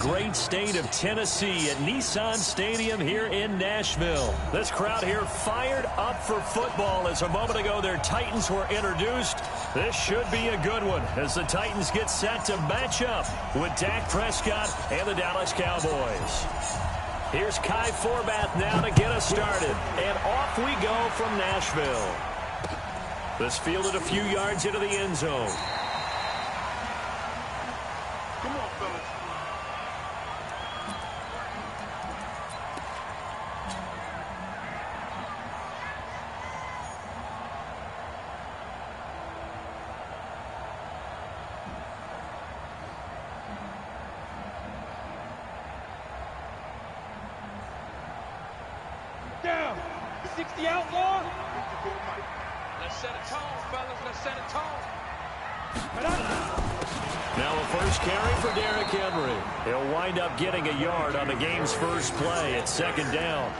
Great state of Tennessee at Nissan Stadium here in Nashville. This crowd here fired up for football as a moment ago their Titans were introduced. This should be a good one as the Titans get set to match up with Dak Prescott and the Dallas Cowboys. Here's Kai Forbath now to get us started. And off we go from Nashville. This fielded a few yards into the end zone. Come on, fellas. Down. 60 outlaw. Let's set a tone, fellas. Let's set a tone. Now a first carry for Derrick Henry. He'll wind up getting a yard on the game's first play at second down.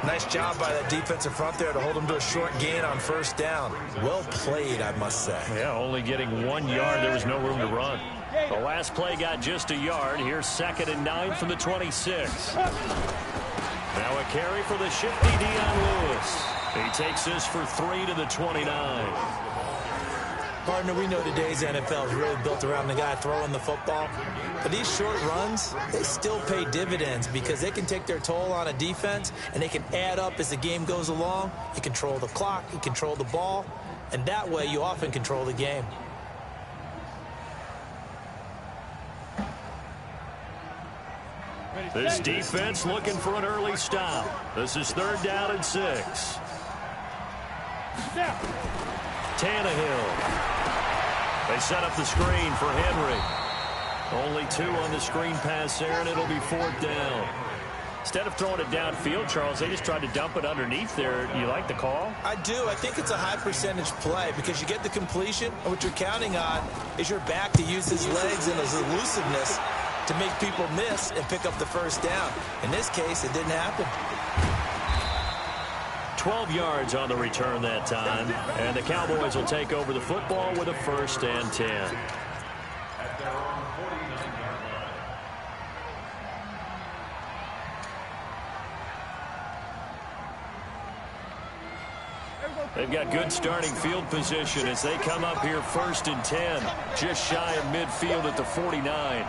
Nice job by that defensive front there to hold him to a short gain on first down. Well played, I must say. Yeah, only getting 1 yard. There was no room to run. The last play got just a yard. Here's 2nd and 9 from the 26. Now a carry for the shifty Dion Lewis. He takes this for 3 to the 29. Partner, we know today's NFL is really built around the guy throwing the football. But these short runs, they still pay dividends because they can take their toll on a defense and they can add up as the game goes along. You control the clock, you control the ball, and that way you often control the game. This defense looking for an early stop. This is 3rd down and 6. Tannehill. They set up the screen for Henry. Only 2 on the screen pass there, and it'll be 4th down. Instead of throwing it downfield, Charles, they just tried to dump it underneath there. You like the call? I do. I think it's a high percentage play because you get the completion, and what you're counting on is your back to use his legs and his elusiveness to make people miss and pick up the first down. In this case, it didn't happen. 12 yards on the return that time, and the Cowboys will take over the football with a 1st and 10. They've got good starting field position as they come up here 1st and 10, just shy of midfield at the 49.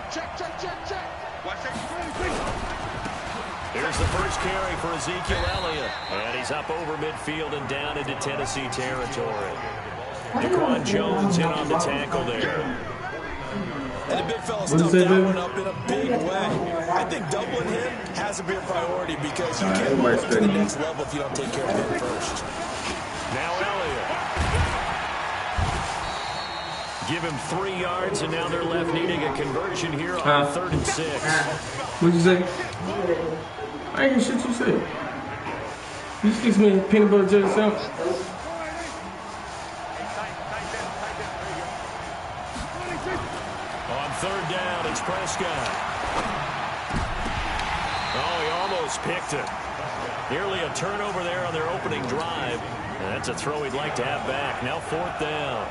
Here's the first carry for Ezekiel Elliott, and he's up over midfield and down into Tennessee territory. Daquan Jones in on the tackle there. And the big fella stuffed that one up in a big way. I think doubling him has to be a priority because you can't move to the next level if you don't take care of him first. Now Elliott. Give him 3 yards, and now they're left needing a conversion here on 3rd and 6. What'd you say? I ain't shit you said. You just fix me a peanut butter jelly sandwich. On 3rd down, it's Prescott. Oh, he almost picked it. Nearly a turnover there on their opening drive. And that's a throw he'd like to have back. Now 4th down.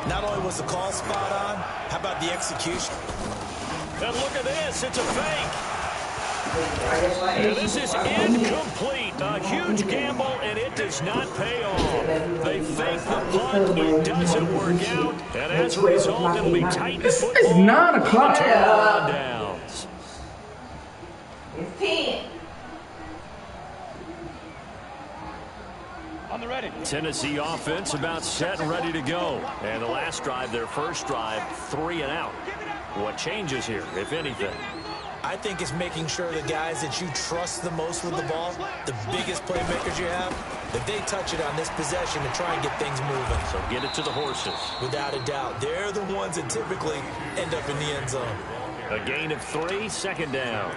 Not only was the call spot on, how about the execution? And look at this. It's a fake. And this is incomplete. A huge gamble, and it does not pay off. They fake the punt. It doesn't work out. And as a result, it'll be tight football. It's 9 o'clock. Downs. It's 10. On the ready. Tennessee offense about set and ready to go. And the last drive, their first drive, 3 and out. What changes here, if anything? I think it's making sure the guys that you trust the most with the ball, the biggest playmakers you have, that they touch it on this possession to try and get things moving. So get it to the horses. Without a doubt. They're the ones that typically end up in the end zone. A gain of 3, 2nd down.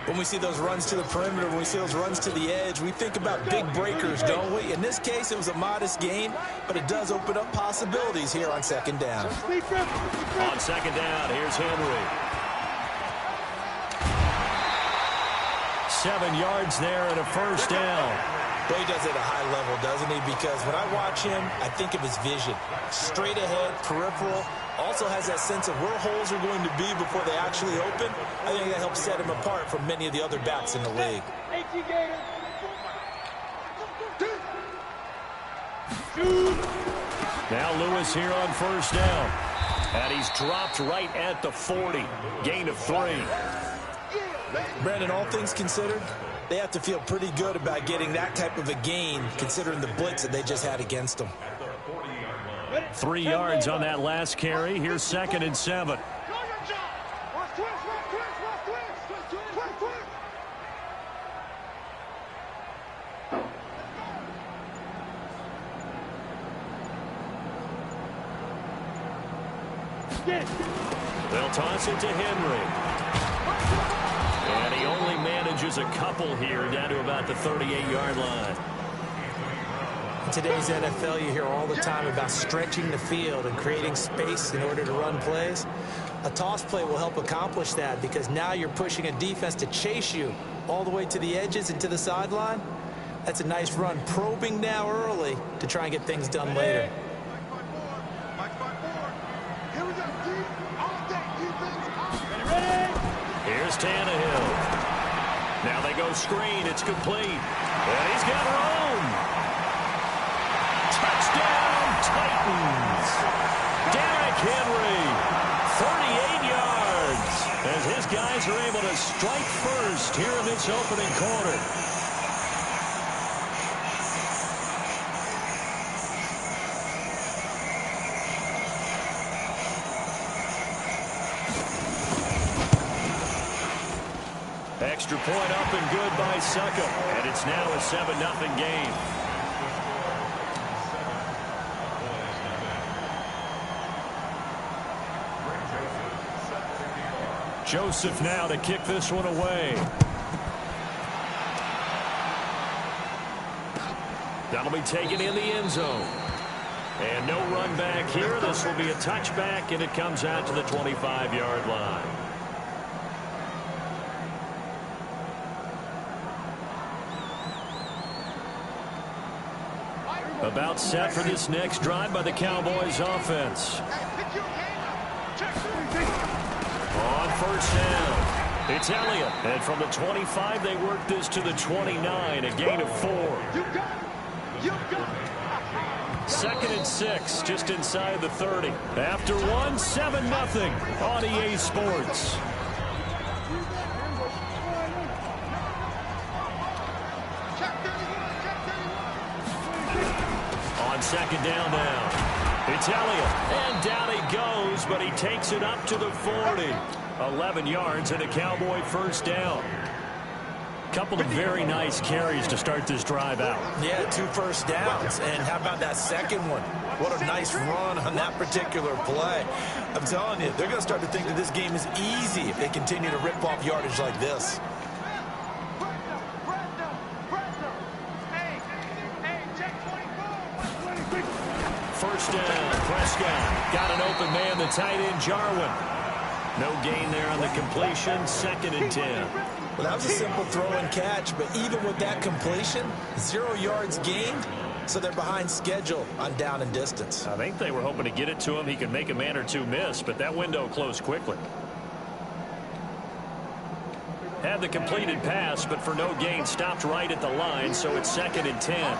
When we see those runs to the perimeter, when we see those runs to the edge, we think about big breakers, don't we? In this case, it was a modest gain, but it does open up possibilities here on 2nd down. On 2nd down, here's Henry. 7 yards there and a first down. But he does it at a high level, doesn't he? Because when I watch him, I think of his vision. Straight ahead, peripheral, Also has that sense of where holes are going to be before they actually open. I think that helps set him apart from many of the other backs in the league. Now Lewis here on first down. And he's dropped right at the 40. Gain of 3. Brandon, all things considered, they have to feel pretty good about getting that type of a gain, considering the blitz that they just had against them. 3 yards on that last carry. Here's 2nd and 7. They'll toss it to Henry. And he only manages a couple here down to about the 38-yard line. In today's NFL, you hear all the time about stretching the field and creating space in order to run plays. A toss play will help accomplish that because now you're pushing a defense to chase you all the way to the edges and to the sideline. That's a nice run, probing now early to try and get things done later. Here's Tannehill. Now they go screen. It's complete. And he's got room. Touchdown, Titans. Derrick Henry, 38 yards. As his guys are able to strike first here in this opening quarter. Extra point up and good by Suckup. And it's now a 7-0 game. Joseph now to kick this one away. That'll be taken in the end zone. And no run back here. This will be a touchback, and it comes out to the 25-yard line. About set for this next drive by the Cowboys offense. On first down, it's Elliott. And from the 25, they work this to the 29, a gain of 4. 2nd and 6, just inside the 30. After 1, 7-0 on EA Sports. On 2nd down now, it's Elliott, and down he goes, but he takes it up to the 40. 11 yards and a Cowboy first down. Couple of very nice carries to start this drive out. Yeah, 2 first downs, and how about that second one? What a nice run on that particular play. I'm telling you, they're going to start to think that this game is easy if they continue to rip off yardage like this. First down, Prescott. Got an open man, the tight end, Jarwin. No gain there on the completion, 2nd and 10. Well, that was a simple throw and catch, but even with that completion, 0 yards gained, so they're behind schedule on down and distance. I think they were hoping to get it to him. He could make a man or two miss, but that window closed quickly. Had the completed pass, but for no gain, stopped right at the line, so it's 2nd and 10.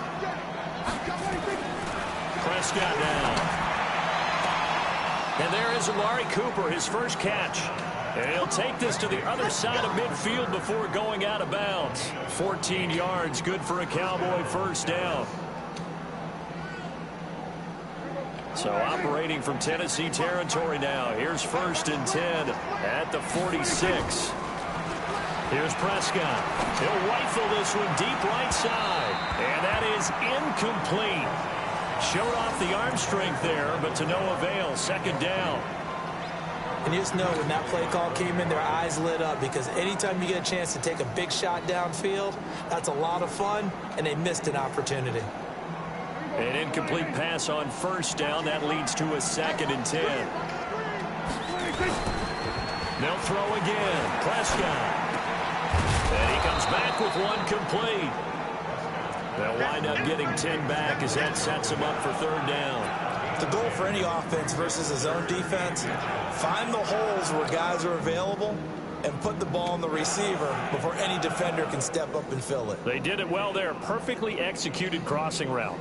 Prescott now. And there is Amari Cooper, his first catch. And he'll take this to the other side of midfield before going out of bounds. 14 yards, good for a Cowboy first down. So operating from Tennessee territory now. Here's 1st and 10 at the 46. Here's Prescott. He'll rifle this one deep right side. And that is incomplete. Showed off the arm strength there, but to no avail. 2nd down. And you just know when that play call came in, their eyes lit up because anytime you get a chance to take a big shot downfield, that's a lot of fun, and they missed an opportunity. An incomplete pass on first down. That leads to a 2nd and 10. They'll throw again. Prescott. And he comes back with one complete. They'll wind up getting 10 back as that sets him up for 3rd down. The goal for any offense versus a zone defense, find the holes where guys are available and put the ball on the receiver before any defender can step up and fill it. They did it well there. Perfectly executed crossing route.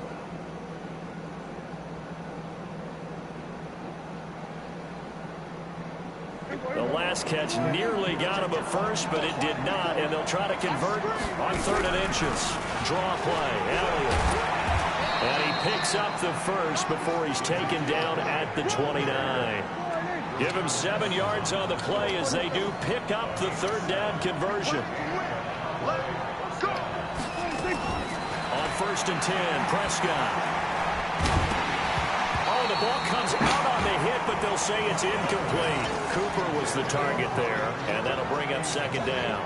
The last catch nearly got him at first, but it did not, and they'll try to convert on 3rd and inches. Draw play, Elliott. And he picks up the first before he's taken down at the 29. Give him 7 yards on the play as they do pick up the 3rd down conversion. On 1st and 10, Prescott. Oh, the ball comes out on the hit, but they'll say it's incomplete. Cooper was the target there, and that'll bring up 2nd down.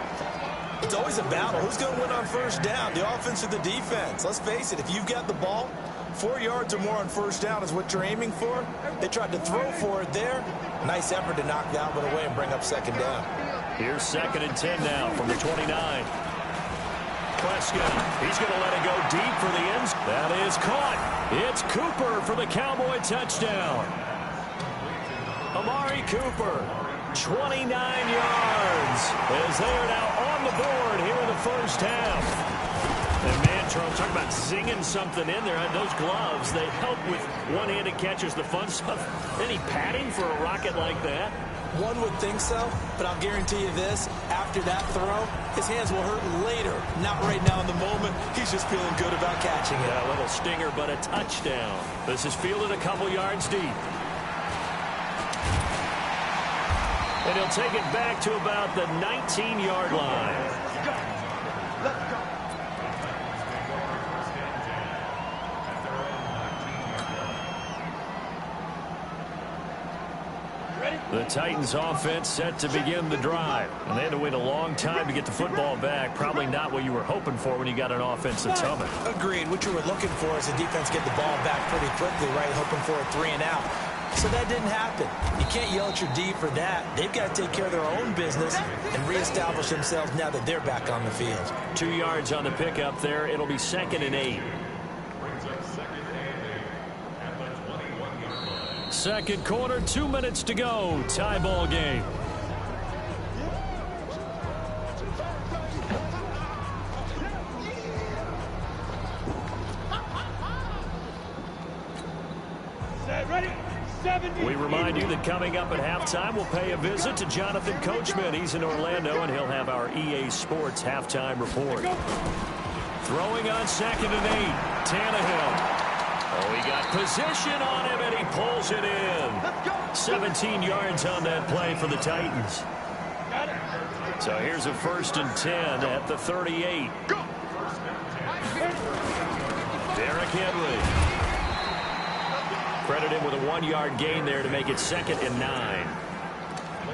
It's always a battle. Who's going to win on 1st down, the offense or the defense? Let's face it, if you've got the ball, 4 yards or more on 1st down is what you're aiming for. They tried to throw for it there. Nice effort to knock that one away and bring up 2nd down. Here's 2nd and 10 now from the 29. Prescott, he's going to let it go deep for the ends. That is caught. It's Cooper for the Cowboy touchdown. Amari Cooper, 29 yards, as they are now on the board here in the 1st half. And man, Charles, talk about zinging something in there. Those gloves, they help with one-handed catches, the fun stuff. Any padding for a rocket like that? One would think so, but I'll guarantee you this, after that throw, his hands will hurt later, not right now in the moment. He's just feeling good about catching it. Yeah, a little stinger, but a touchdown. This is fielded a couple yards deep. And he'll take it back to about the 19-yard line. Let's go. The Titans offense set to begin the drive. And they had to wait a long time to get the football back. Probably not what you were hoping for when you got an offense that's humming. Agreed. What you were looking for is the defense get the ball back pretty quickly, right? Hoping for a 3 and out. So that didn't happen. You can't yell at your D for that. They've got to take care of their own business and reestablish themselves now that they're back on the field. 2 yards on the pickup there. It'll be 2nd and 8. Second quarter, 2 minutes to go. Tie ball game. We remind you that coming up at halftime, we'll pay a visit to Jonathan Coachman. He's in Orlando, and he'll have our EA Sports halftime report. Throwing on 2nd and 8. Tannehill. Oh, he got position on him, and he pulls it in. 17 yards on that play for the Titans. So here's a 1st and 10 at the 38. Derrick Henry. Credit him with a 1-yard gain there to make it 2nd and 9.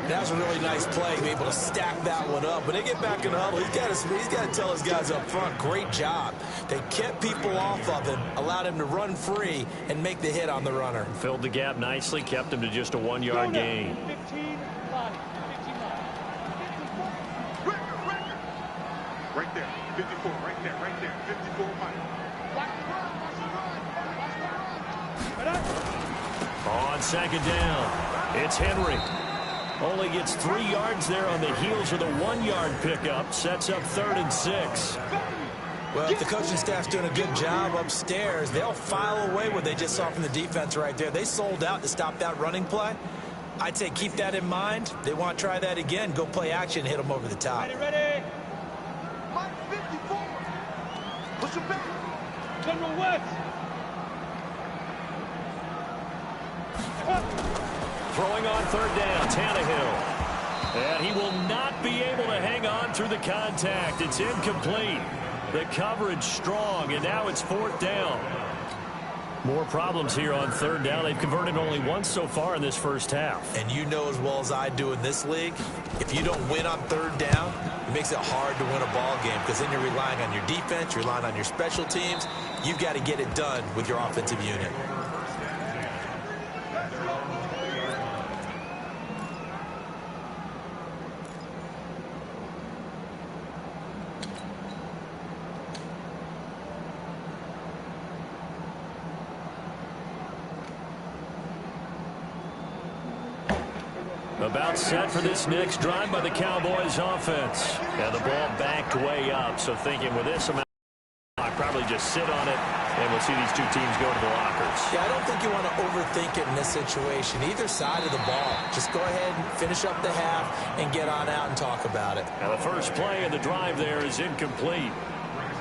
That was a really nice play, be able to stack that one up. When they get back in the huddle, he's got to tell his guys up front, great job. They kept people off of him, allowed him to run free and make the hit on the runner. Filled the gap nicely, kept him to just a 1-yard gain. 15 right there, 54, right there, 54 On 2nd down, it's Henry. Only gets 3 yards there on the heels of the 1-yard pickup. Sets up 3rd and 6. Well, if the coaching staff's doing a good job upstairs, they'll file away what they just saw from the defense right there. They sold out to stop that running play. I'd say keep that in mind. They want to try that again. Go play action, hit them over the top. Ready. Mike 54. Push him back. General West. Throwing on 3rd down, Tannehill. And he will not be able to hang on through the contact. It's incomplete. The coverage strong, and now it's 4th down. More problems here on 3rd down. They've converted only once so far in this 1st half. And you know as well as I do in this league, if you don't win on 3rd down, it makes it hard to win a ball game because then you're relying on your defense, you're relying on your special teams. You've got to get it done with your offensive unit. About set for this next drive by the Cowboys offense. And the ball backed way up, so thinking with this amount of clock, probably just sit on it, and we'll see these two teams go to the lockers. Yeah, I don't think you want to overthink it in this situation. Either side of the ball. Just go ahead and finish up the half and get on out and talk about it. Now the first play of the drive there is incomplete.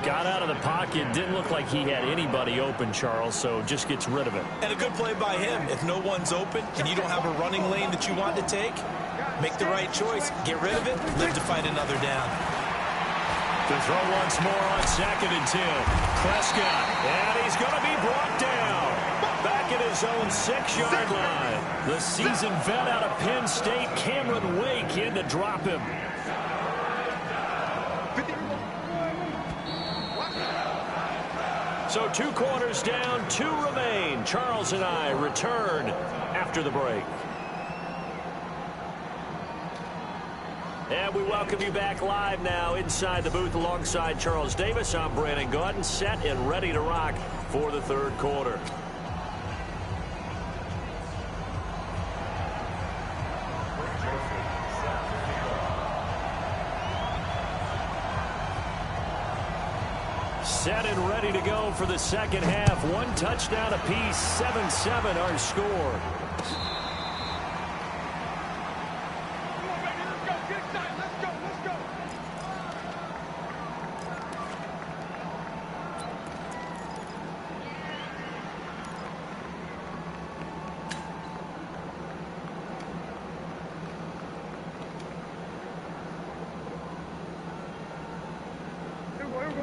Got out of the pocket, didn't look like he had anybody open, Charles, so just gets rid of it. And a good play by him. If no one's open and you don't have a running lane that you want to take, make the right choice. Get rid of it, live to fight another down. To throw once more on 2nd and 10. Prescott, and he's going to be brought down. Back at his own 6-yard line. The seasoned vet out of Penn State, Cameron Wake, in to drop him. So 2 quarters down, 2 remain. Charles and I return after the break. And we welcome you back live now inside the booth alongside Charles Davis. I'm Brandon Gaudin, set and ready to rock for the 3rd quarter. Set and ready to go for the 2nd half. 1 touchdown apiece, 7-7 our score.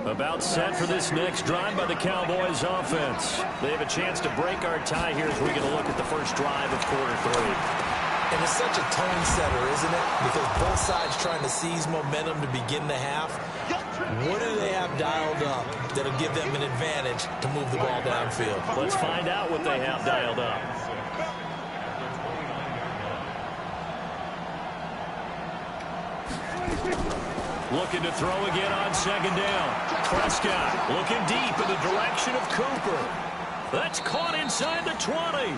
About set for this next drive by the Cowboys offense. They have a chance to break our tie here as we get a look at the first drive of quarter 3. And it's such a tone setter, isn't it? Because both sides trying to seize momentum to begin the half. What do they have dialed up that'll give them an advantage to move the ball downfield? Let's find out what they have dialed up. Looking to throw again on 2nd down. Prescott looking deep in the direction of Cooper. That's caught inside the 20.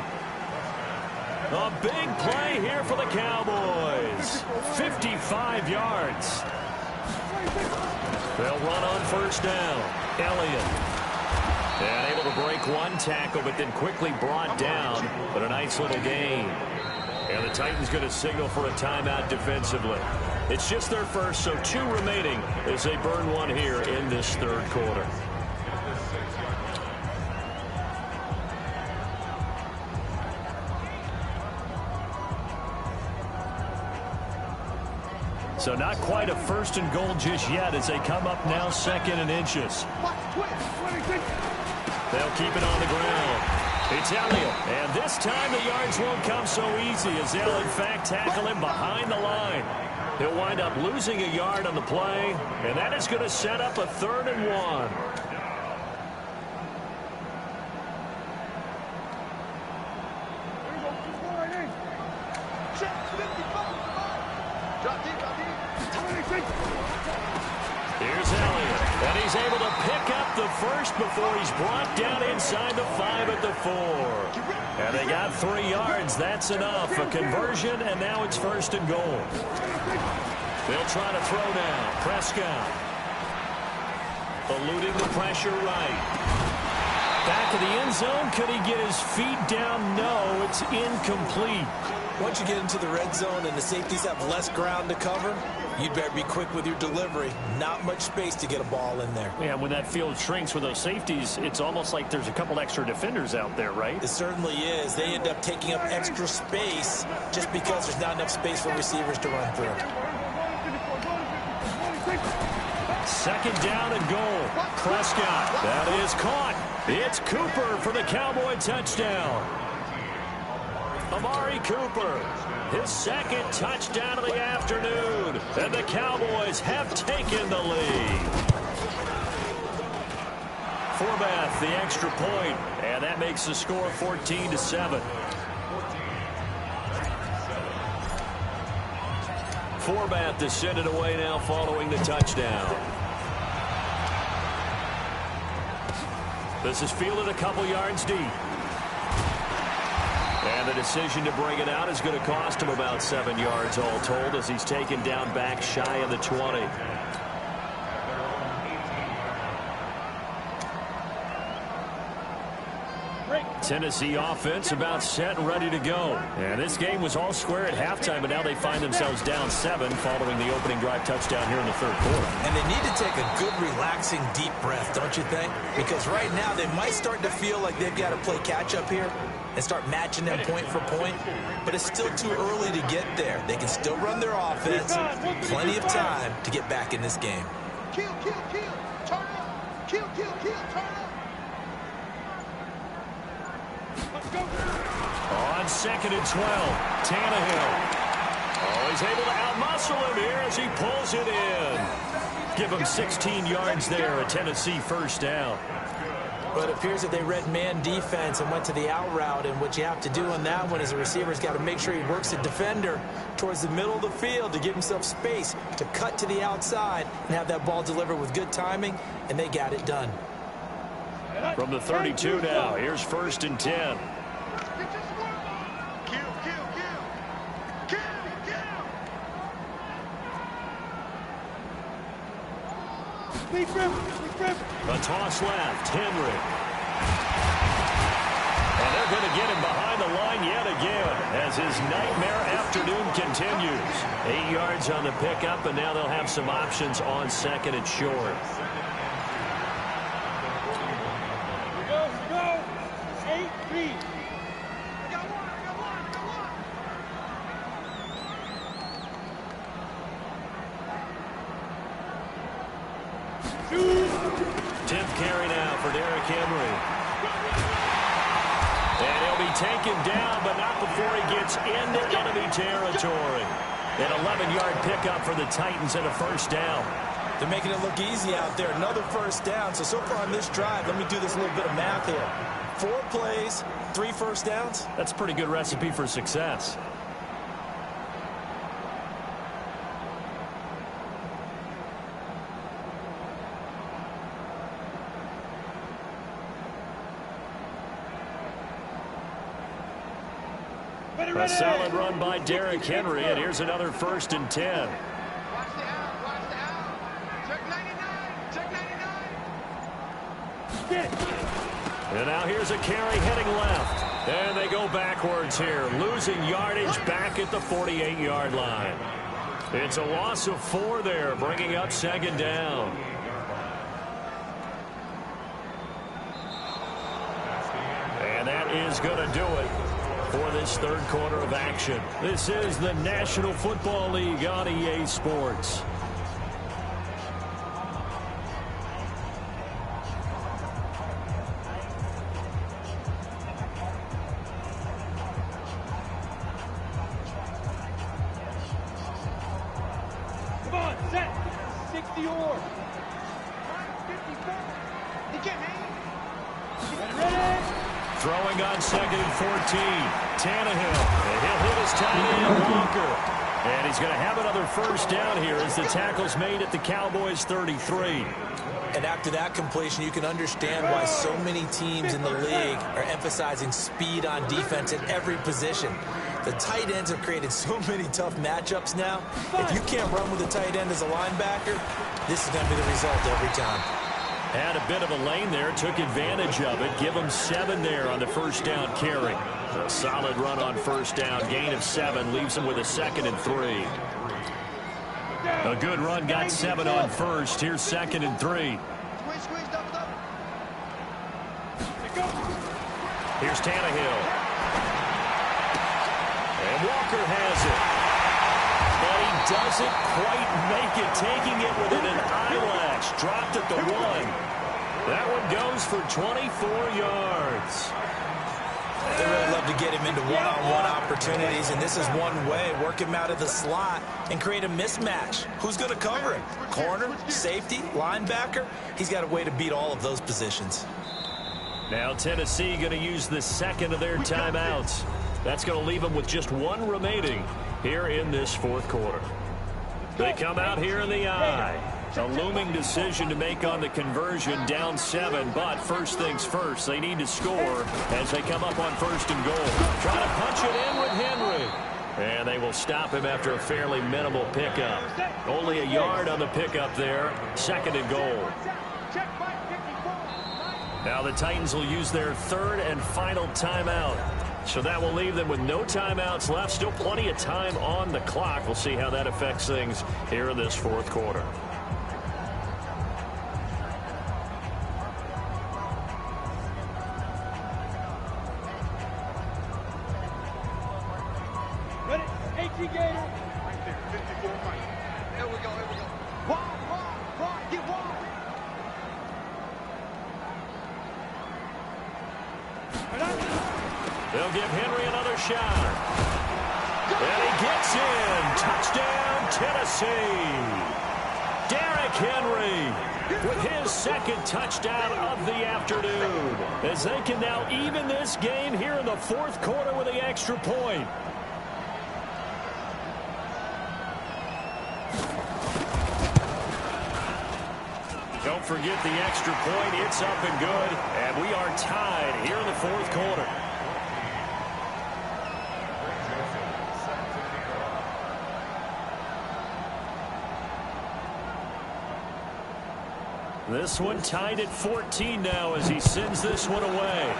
A big play here for the Cowboys. 55 yards. They'll run on 1st down. Elliott. And able to break 1 tackle, but then quickly brought down. But a nice little gain. And the Titans going to signal for a timeout defensively. It's just their first, so 2 remaining as they burn 1 here in this 3rd quarter. So not quite a 1st and goal just yet as they come up now 2nd and inches. They'll keep it on the ground. It's Elliott, and this time the yards won't come so easy as they'll in fact tackle him behind the line. He'll wind up losing a yard on the play, and that is going to set up a 3rd and 1. Here's Elliott, and he's able to pick up the first before he's brought down inside the 5 at the 4. And they got 3 yards. That's enough. A conversion, and now it's 1st and goal. They'll try to throw now. Prescott. Eluding the pressure right. Back of the end zone. Could he get his feet down? No, it's incomplete. Once you get into the red zone and the safeties have less ground to cover, you'd better be quick with your delivery. Not much space to get a ball in there. Yeah, when that field shrinks with those safeties, it's almost like there's a couple extra defenders out there, right? It certainly is. They end up taking up extra space just because there's not enough space for receivers to run through. 2nd down and goal. Prescott. That is caught. It's Cooper for the Cowboy touchdown. Amari Cooper, his 2nd touchdown of the afternoon. And the Cowboys have taken the lead. Forbath, the extra point, and that makes the score 14-7. Forbath to send it away now following the touchdown. This is fielded a couple yards deep. And And the decision to bring it out is going to cost him about 7 yards all told as he's taken down back shy of the 20. Tennessee offense about set and ready to go. And this game was all square at halftime, but now they find themselves down 7 following the opening drive touchdown here in the third quarter. And they need to take a good, relaxing, deep breath, don't you think? Because right now they might start to feel like they've got to play catch-up here and start matching them point for point. But it's still too early to get there. They can still run their offense. Plenty of time to get back in this game. Kill, kill, kill. Turn up. Kill, kill, kill. Turn up. On 2nd and 12, Tannehill. Oh, he's able to outmuscle him here as he pulls it in. Give him 16 yards there, a Tennessee first down. But it appears that they read man defense and went to the out route, and what you have to do on that one is a receiver's got to make sure he works the defender towards the middle of the field to give himself space to cut to the outside and have that ball delivered with good timing, and they got it done. From the 32 now, here's 1st and 10. A toss left, Henry. And they're going to get him behind the line yet again as his nightmare afternoon continues. 8 yards on the pickup, and now they'll have some options on 2nd and short. Go. 8-3. Carry now for Derrick Henry. And he'll be taken down, but not before he gets into enemy territory. An 11-yard pickup for the Titans and a first down. They're making it look easy out there. Another first down. So far on this drive, let me do this little bit of math here. 4 plays, 3 first downs. That's a pretty good recipe for success. A solid run by Derrick Henry, and here's another 1st and 10. Watch the out. Check 99. Check 99. And now here's a carry heading left. And they go backwards here, losing yardage back at the 48-yard line. It's a loss of 4 there, bringing up 2nd down. And that is going to do it for this third quarter of action. This is the National Football League on EA Sports. Come on, set. 60 or. 54. He can't hang. Ready? Throwing on 2nd and 14. Tannehill. And he'll hit his tight end, Walker. And he's going to have another first down here as the tackle's made at the Cowboys' 33. And after that completion, you can understand why so many teams in the league are emphasizing speed on defense at every position. The tight ends have created so many tough matchups now. If you can't run with a tight end as a linebacker, this is going to be the result every time. Had a bit of a lane there, took advantage of it. Give him 7 there on the first down carry. A solid run on first down. Gain of 7 leaves him with a 2nd and 3. A good run, got 7 on first. Here's 2nd and 3. Here's Tannehill. And Walker has it. But he doesn't quite make it, taking it within an eyelash. Dropped at the 1. That one goes for 24 yards. They really love to get him into one-on-one opportunities, and this is one way. Work him out of the slot and create a mismatch. Who's going to cover him? Corner, safety, linebacker? He's got a way to beat all of those positions. Now Tennessee going to use the second of their timeouts. That's going to leave them with just 1 remaining here in this fourth quarter. They come out here in the I. A looming decision to make on the conversion, down 7. But first things first, they need to score as they come up on 1st and goal. Trying to punch it in with Henry. And they will stop him after a fairly minimal pickup. Only a yard on the pickup there. 2nd and goal. Now the Titans will use their 3rd and final timeout. So that will leave them with no timeouts left. Still plenty of time on the clock. We'll see how that affects things here in this 4th quarter. Ready? AT Gator. Right there. 54 right. There we go. Here we go. Wide. Get wide. They'll give Henry another shot. And he gets in. Touchdown, Tennessee. Derrick Henry with his 2nd touchdown of the afternoon, as they can now even this game here in the 4th quarter with the extra point. Don't forget the extra point. It's up and good. And we are tied here in the 4th quarter. This one tied at 14 now as he sends this one away.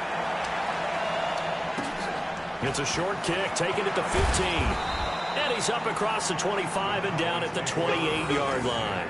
It's a short kick, taking it to 15. And he's up across the 25 and down at the 28-yard line.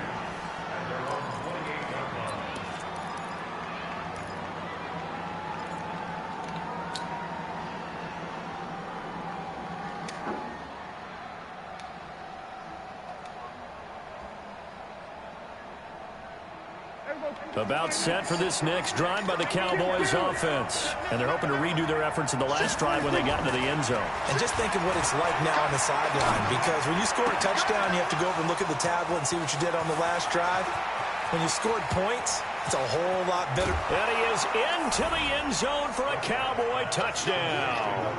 About set for this next drive by the Cowboys offense. And they're hoping to redo their efforts in the last drive when they got into the end zone. And just think of what it's like now on the sideline, because when you score a touchdown, you have to go over and look at the tablet and see what you did on the last drive. When you scored points, it's a whole lot better. And he is into the end zone for a Cowboy touchdown.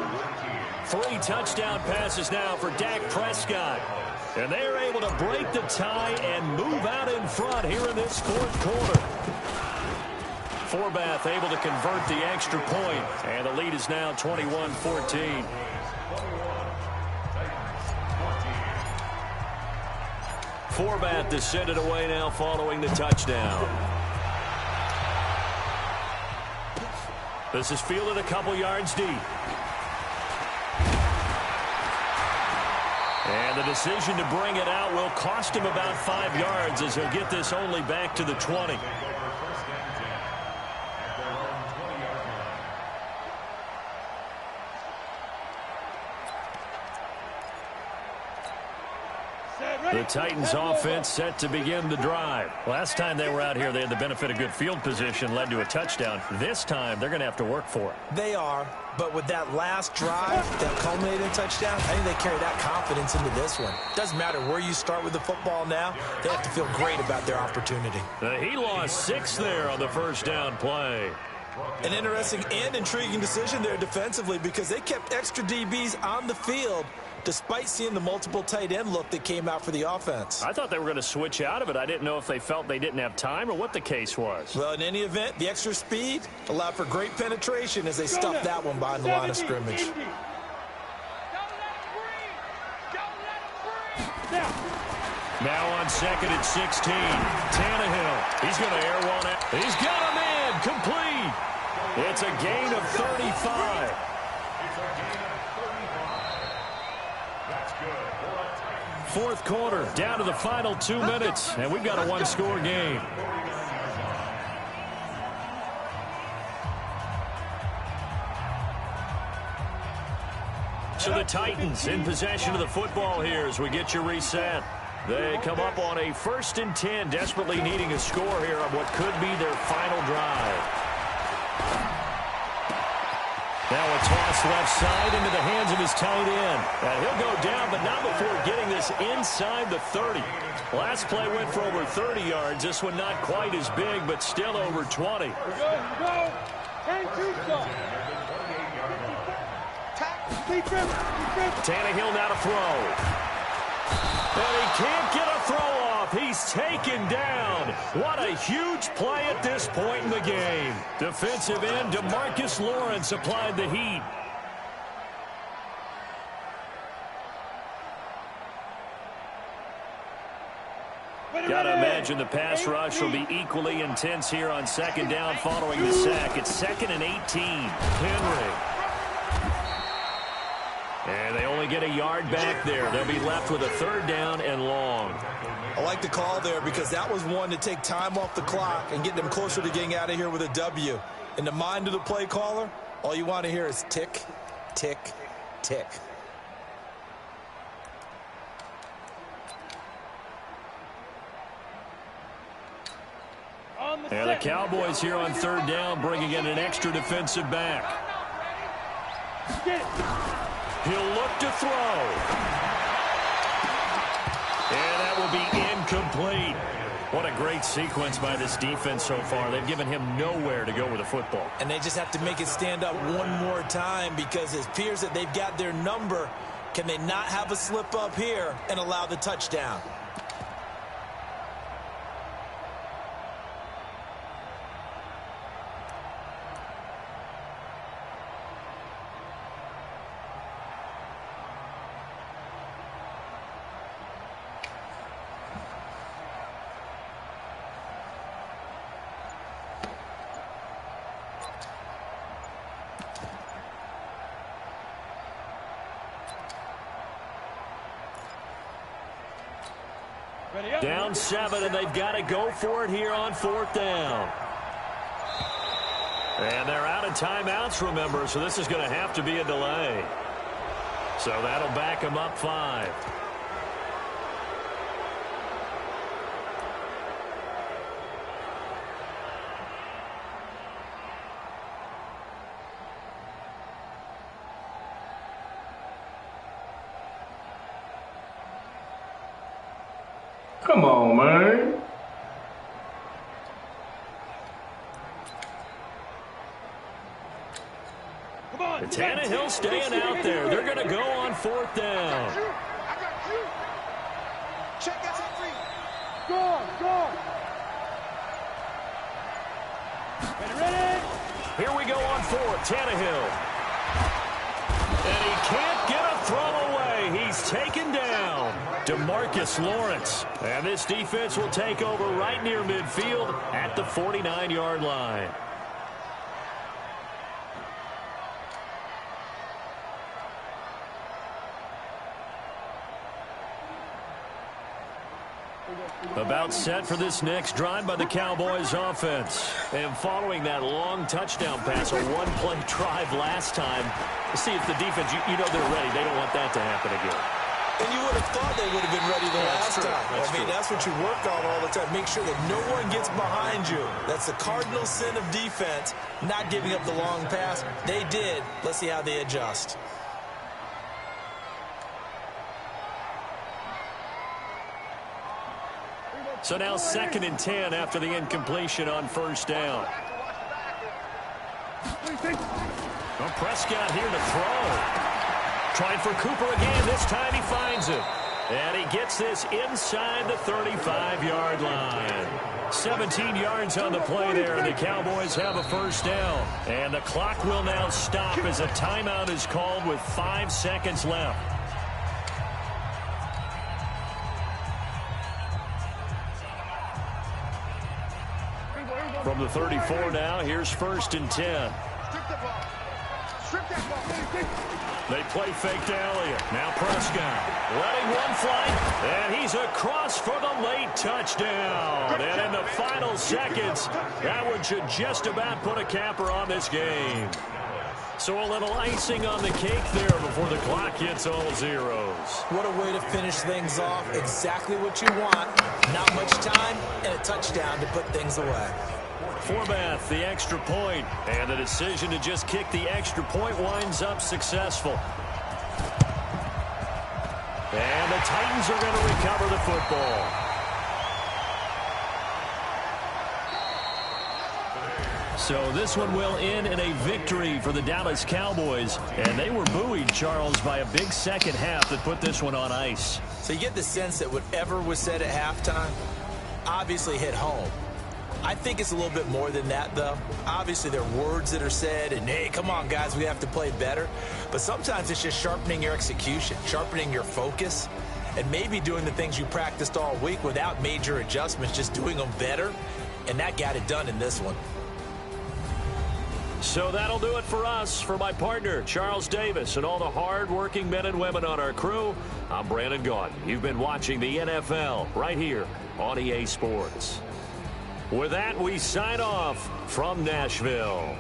3 touchdown passes now for Dak Prescott. And they're able to break the tie and move out in front here in this 4th quarter. Forbath able to convert the extra point, and the lead is now 21-14. Forbath to send it away now following the touchdown. This is fielded a couple yards deep. And the decision to bring it out will cost him about 5 yards as he'll get this only back to the 20. The Titans offense set to begin the drive. Last time they were out here, they had the benefit of good field position, led to a touchdown. This time, they're going to have to work for it. They are, but with that last drive that culminated in touchdown, I think they carry that confidence into this one. Doesn't matter where you start with the football now, they have to feel great about their opportunity. He lost 6 there on the first down play. An interesting and intriguing decision there defensively, because they kept extra DBs on the field despite seeing the multiple tight end look that came out for the offense. I thought they were going to switch out of it. I didn't know if they felt they didn't have time or what the case was. Well, in any event, the extra speed allowed for great penetration as they stuffed that one behind the line of scrimmage. Now on 2nd and 16, Tannehill. He's going to air one out. He's got him in, complete. It's a gain of 35. Fourth quarter, down to the final 2 minutes, and we've got a 1-score game. So the Titans in possession of the football here as we get you reset. They come up on a 1st and 10, desperately needing a score here on what could be their final drive. Now a toss left side into the hands of his tight end. And he'll go down, but not before getting this inside the 30. Last play went for over 30 yards. This one not quite as big, but still over 20. Go. Tannehill now to throw. And he can't get a throw off. He's taken down. What a huge play at this point in the game. Defensive end DeMarcus Lawrence applied the heat. Gotta imagine the pass rush will be equally intense here on second down following the sack. It's 2nd and 18. Henry. And they only get a yard back there. They'll be left with a 3rd down and long. I like the call there because that was one to take time off the clock and get them closer to getting out of here with a W. In the mind of the play caller, all you want to hear is tick, tick, tick. And the Cowboys here on 3rd down bringing in an extra defensive back. He'll look to throw. And that will be incomplete. What a great sequence by this defense so far. They've given him nowhere to go with the football. And they just have to make it stand up one more time because it appears that they've got their number. Can they not have a slip up here and allow the touchdown? Down 7, and they've got to go for it here on 4th down. And they're out of timeouts, remember, so this is going to have to be a delay. So that'll back them up 5. Come on, man. Tannehill staying out there. They're going to go on 4th down. I got you. Check out that three. Go. Ready. Here we go on 4th. Tannehill. And he can't get a throw away. He's taken down. DeMarcus Lawrence. And this defense will take over right near midfield at the 49-yard line. About set for this next drive by the Cowboys offense. And following that long touchdown pass, a one-play drive last time, to see if the defense, you know they're ready. They don't want that to happen again. And you would have thought they would have been ready the last time. That's what you work on all the time. Make sure that no one gets behind you. That's the cardinal sin of defense, not giving up the long pass. They did. Let's see how they adjust. So now 2nd and 10 after the incompletion on 1st down. Well, Prescott here to throw. Trying for Cooper again. This time he finds it. And he gets this inside the 35-yard line. 17 yards on the play there, and the Cowboys have a 1st down. And the clock will now stop as a timeout is called with 5 seconds left. From the 34 now, here's 1st and 10. They play fake to Elliott. Now Prescott letting one fly, and he's across for the late touchdown. And in the final seconds, that one should just about put a capper on this game. So a little icing on the cake there before the clock hits all zeros. What a way to finish things off. Exactly what you want. Not much time and a touchdown to put things away. Forbath, the extra point, and the decision to just kick the extra point winds up successful. And the Titans are going to recover the football. So this one will end in a victory for the Dallas Cowboys, and they were buoyed, Charles, by a big second half that put this one on ice. So you get the sense that whatever was said at halftime obviously hit home. I think it's a little bit more than that, though. Obviously, there are words that are said, and, hey, come on, guys, we have to play better. But sometimes it's just sharpening your execution, sharpening your focus, and maybe doing the things you practiced all week without major adjustments, just doing them better. And that got it done in this one. So that'll do it for us. For my partner, Charles Davis, and all the hard-working men and women on our crew, I'm Brandon Gaudin. You've been watching the NFL right here on EA Sports. With that, we sign off from Nashville.